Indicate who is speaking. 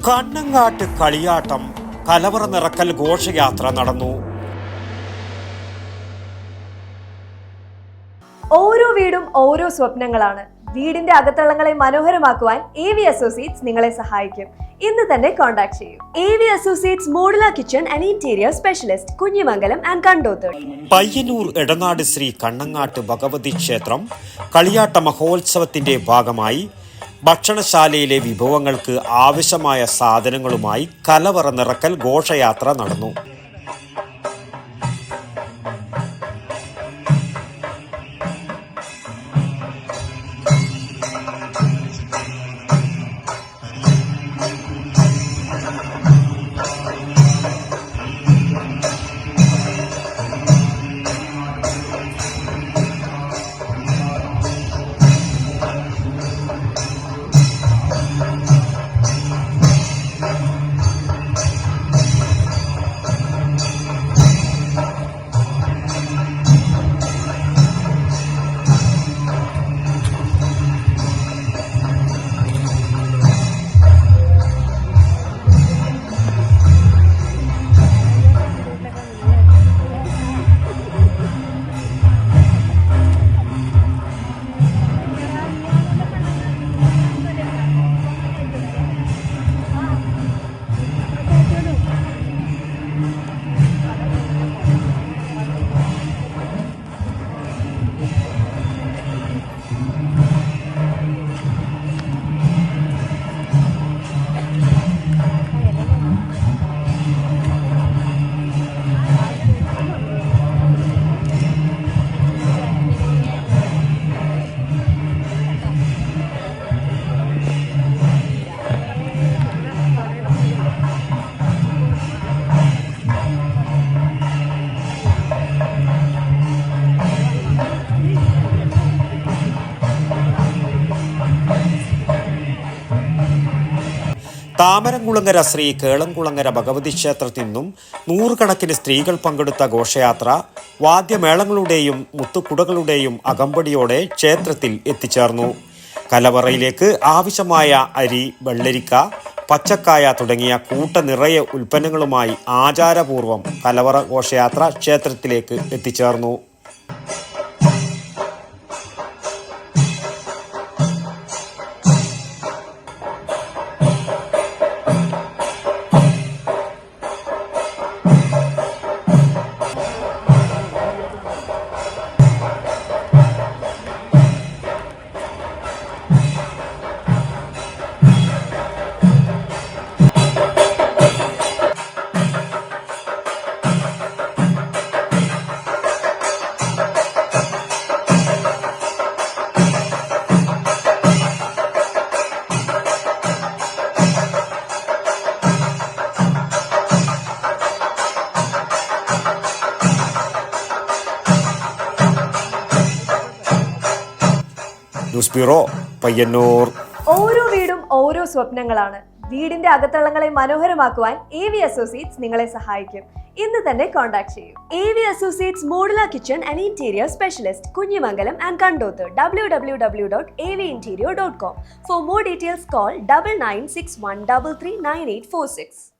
Speaker 1: കണ്ണങ്ങാട്ട് കളിയാട്ടം കലവറ നിറക്കൽ ഘോഷയാത്ര നടന്നു.
Speaker 2: ഓരോ വീടും ഓരോ സ്വപ്നങ്ങളാണ്. വീടിന്റെ അകത്തളങ്ങളെ മനോഹരമാക്കുവാൻ AV അസോസിയേറ്റ്സ് നിങ്ങളെ സഹായിക്കും. ഇന്ന് തന്നെ കോൺടാക്ട് ചെയ്യൂ. AV associates modular kitchen and interior specialist, Kunhimangalam and Kandothur.
Speaker 1: Payyanur Edanad Shri Kannangattu Bhagavathi ക്ഷേത്രം കളിയാട്ട മഹോത്സവത്തിന്റെ ഭാഗമായി ഭക്ഷണശാലയിലെ വിഭവങ്ങൾക്ക് ആവശ്യമായ സാധനങ്ങളുമായി കലവറ നിറക്കൽ ഘോഷയാത്ര നടന്നു. താമരംകുളങ്ങര ശ്രീ കേളംകുളങ്ങര ഭഗവതി ക്ഷേത്രത്തിൽ നിന്നും നൂറുകണക്കിന് സ്ത്രീകൾ പങ്കെടുത്ത ഘോഷയാത്ര വാദ്യമേളങ്ങളുടെയും മുത്തുകുടകളുടെയും അകമ്പടിയോടെ ക്ഷേത്രത്തിൽ എത്തിച്ചേർന്നു. കലവറയിലേക്ക് ആവശ്യമായ അരി, വെള്ളരിക്ക, പച്ചക്കായ തുടങ്ങിയ കൂട്ട നിറയെ ഉൽപ്പന്നങ്ങളുമായി ആചാരപൂർവ്വം കലവറ ഘോഷയാത്ര ക്ഷേത്രത്തിലേക്ക് എത്തിച്ചേർന്നു. News bureau, Payyanur.
Speaker 2: ഓരോ വീടും ഓരോ സ്വപ്നങ്ങളാണ്. വീടിന്റെ അകത്തളങ്ങളെ മനോഹരമാക്കുവാൻ AV അസോസിയേറ്റ്സ് നിങ്ങളെ സഹായിക്കും. ഇന്ന് തന്നെ കോൺടാക്ട് ചെയ്യൂ. AV associates modular kitchen and interior specialist, Kunhimangalam and Kandothur. www.avinterior.com. For more details, call 9961339846.